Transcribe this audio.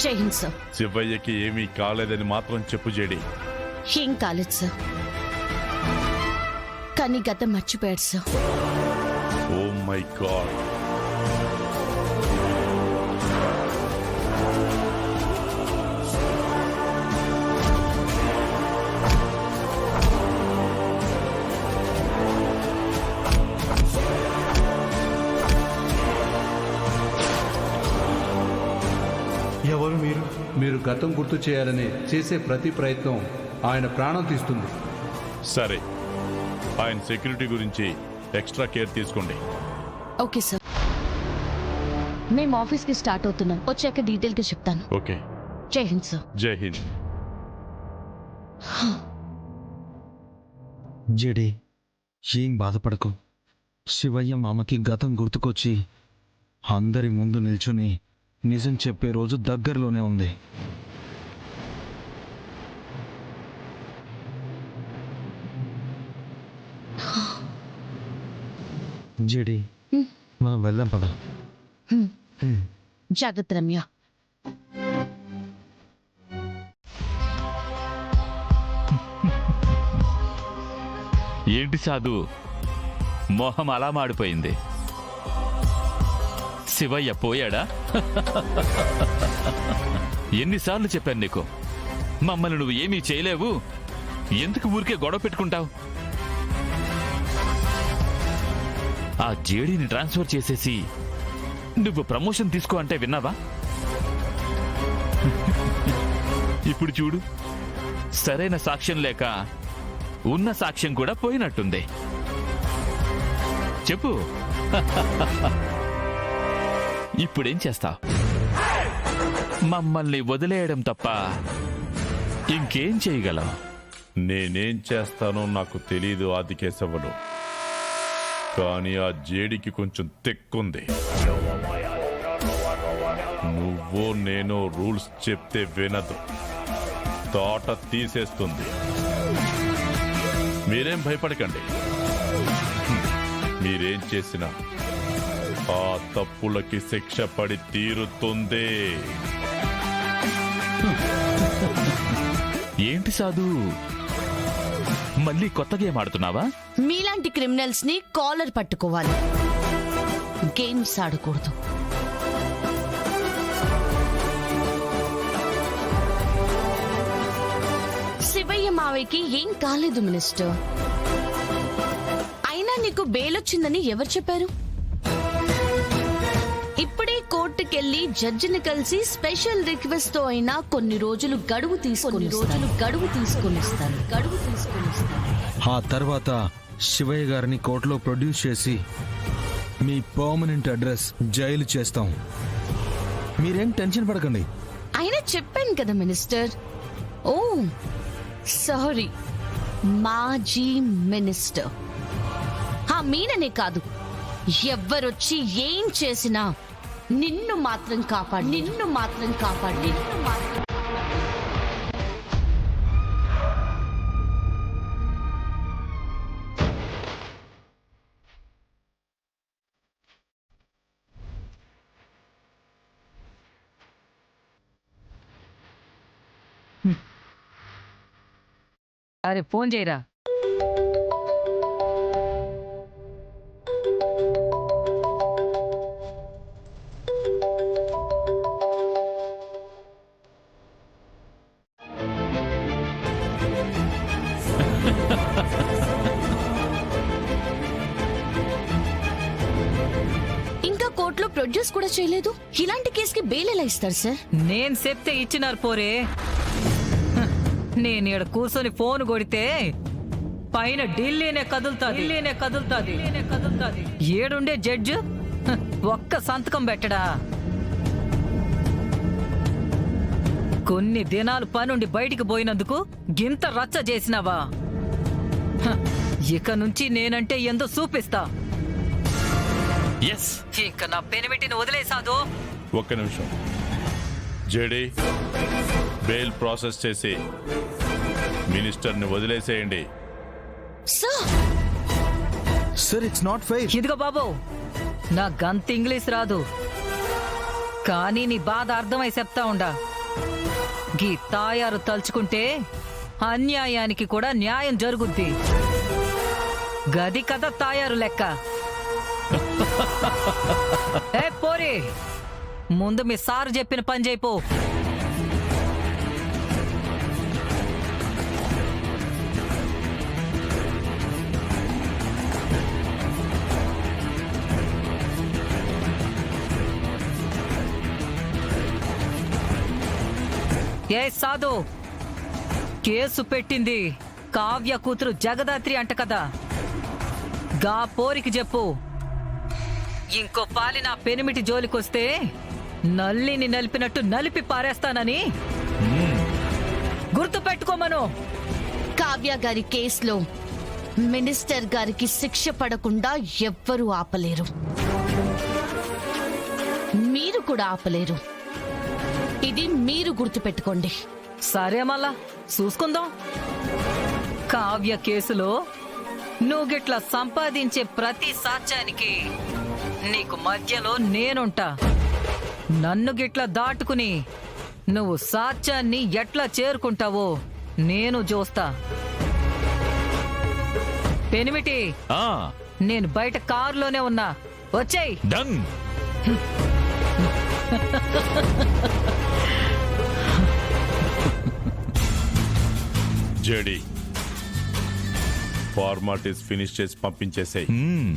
జై హింద్ సార్. శివయ్యకి ఏమీ కాలేదని మాత్రం చెప్పు జేడి. ఏం కాలేదు సార్, కానీ గతం మర్చిపోయాడు సార్. Oh my God. ఎవరు మీరు? మీరు గతం గుర్తు చేయాలని చేసే ప్రతి ప్రయత్నం ఆయన ప్రాణం తీస్తుంది. సరే, ఆయన సెక్యూరిటీ గురించి ఎక్స్ట్రా కేర్ తీసుకోండి. Okay sir. మేము ఆఫీస్కి స్టార్ట్ అవుతున్నాం, వచ్చాక డీటెయిల్గా చెప్తాను. ఓకే. జై హింద్ సార్. జై హింద్. జేడి, ఏం బాధపడకు. శివయ్య మామకి గతం గుర్తుకొచ్చి అందరి ముందు నిల్చుని నిజం చెప్పే రోజు దగ్గరలోనే ఉంది. జేడి, మనం వెళ్దాం పద. జాగ్రత్త రమ్య. ఏంటి సాధు, మొహం అలా మాడిపోయింది? శివయ్య పోయాడా? ఎన్నిసార్లు చెప్పాను నీకు, మమ్మల్ని నువ్వు ఏమీ చేయలేవు, ఎందుకు ఊరికే గొడవ పెట్టుకుంటావు? ఆ జేడీని ట్రాన్స్ఫర్ చేసేసి నువ్వు ప్రమోషన్ తీసుకో అంటే విన్నావా? ఇప్పుడు చూడు, సరైన సాక్ష్యం లేక ఉన్న సాక్ష్యం కూడా పోయినట్టుంది. చెప్పు, ఇప్పుడేం చేస్తావు? మమ్మల్ని వదిలేయడం తప్ప ఇంకేం చేయగలవు? నేనేం చేస్తానో నాకు తెలీదు ఆదికేశవులు, కానీ ఆ జేడికి కొంచెం తెక్కుంది. నువ్వో నేనో రూల్స్ చెప్తే వినదు, తోట తీసేస్తుంది. మీరేం భయపడకండి, మీరేం చేసినా ఆ తప్పులకి శిక్ష పడి తీరుతుంది. ఏంటి సాధు, మళ్ళీ కొత్త గేమ్ ఆడుతున్నావా? మీలాంటి క్రిమినల్స్ ని కాలర్ పట్టుకోవాలి, గేమ్స్ ఆడకూడదు. శివయ్య మావయ్యకి ఏం కాలేదు మినిస్టర్. అయినా నీకు బెయిలొచ్చిందని ఎవరు చెప్పారు? ఇప్పుడే కోర్టుకెళ్లి జడ్జిని కలిసి స్పెషల్ రిక్వెస్ట్ తో అయినా కొన్ని రోజులు గడువు తీసుకొని ఆ తర్వాత శివయ్య గారిని కోర్టులో ప్రొడ్యూస్ చేసి మీ పర్మనెంట్ అడ్రస్ జైలు చేస్తాం. మీరేం టెన్షన్ పడకండి. అయినా చెప్పాను కదా మినిస్టర్. ఓ సారీ, మాజీ మినిస్టర్. మీననే కాదు, ఎవ్వరొచ్చి ఏం చేసినా నిన్ను మాత్రం కాపాడి. అరే ఫోన్ చేయరా. ఇంకా కోర్టులో ప్రొడ్యూస్ కూడా చేయలేదు. ఇలాంటి కేసుకి బెయిల్ ఎలా ఇస్తారు సార్? నేను చెప్తే ఇచ్చినారు పోరే. నేను ఇక్కడ కూర్చొని ఫోన్ కొడితే పైన ఢిల్లీనే కదులుతాది. ఏడుండే జడ్జి ఒక్క సంతకం పెట్టడా? కొన్ని దినాలు పనుండి బయటికి పోయినందుకు గింత రచ్చ చేసినావా? ఇక నుంచి నేనంటే ఎంతో చూపిస్తా. ఇక నా పెనిమిటిని వదిలేసాదు. ఒక్క నిమిషం. జేడీ, బెయిల్ ప్రాసెస్ చేసి మినిస్టర్ని వదిలేసేయండి. Sir, it's not fair. ఇదిగో బాబు, నా గంత ఇంగ్లీష్ రాదు, కానీ నీ బాధ అర్థమై చెప్తా ఉండా. గీ తాయారు తలుచుకుంటే అన్యాయానికి కూడా న్యాయం జరుగుద్ది. గది కథ తాయారు లెక్క. ఏ పోరి, ముందు మీ సారు చెప్పిన పని చేయిపో. ఏ సాధు, కేసు పెట్టింది కావ్య కూతురు జగదాత్రి అంట కదా. గా పోరికి చెప్పు, ఇంకో పాలి నా పెనిమిటి జోలికొస్తే నల్లిని నలిపినట్టు నలిపి పారేస్తానని గుర్తు పెట్టుకోమను. కావ్య గారి కేసులో మినిస్టర్ గారికి శిక్ష పడకుండా ఎవ్వరూ ఆపలేరు. మీరు కూడా ఆపలేరు. ఇది మీరు గుర్తుపెట్టుకోండి. సరే మళ్ళా చూసుకుందాం. కావ్య కేసులో నువ్వు గిట్లా సంపాదించే ప్రతి సాక్ష్యానికి నీకు మధ్యలో నేనుంటా. నన్ను గిట్లా దాటుకుని నువ్వు సాక్ష్యాన్ని ఎట్లా చేరుకుంటావో నేను చూస్తా. పెనిమిటి, ఆ నేను బయట కారులోనే ఉన్నా, వచ్చేయ్. డన్. జేడి, ఫార్మాలిటీస్ ఫినిష్ చేసి పంపించేసాయి. మ్మ్.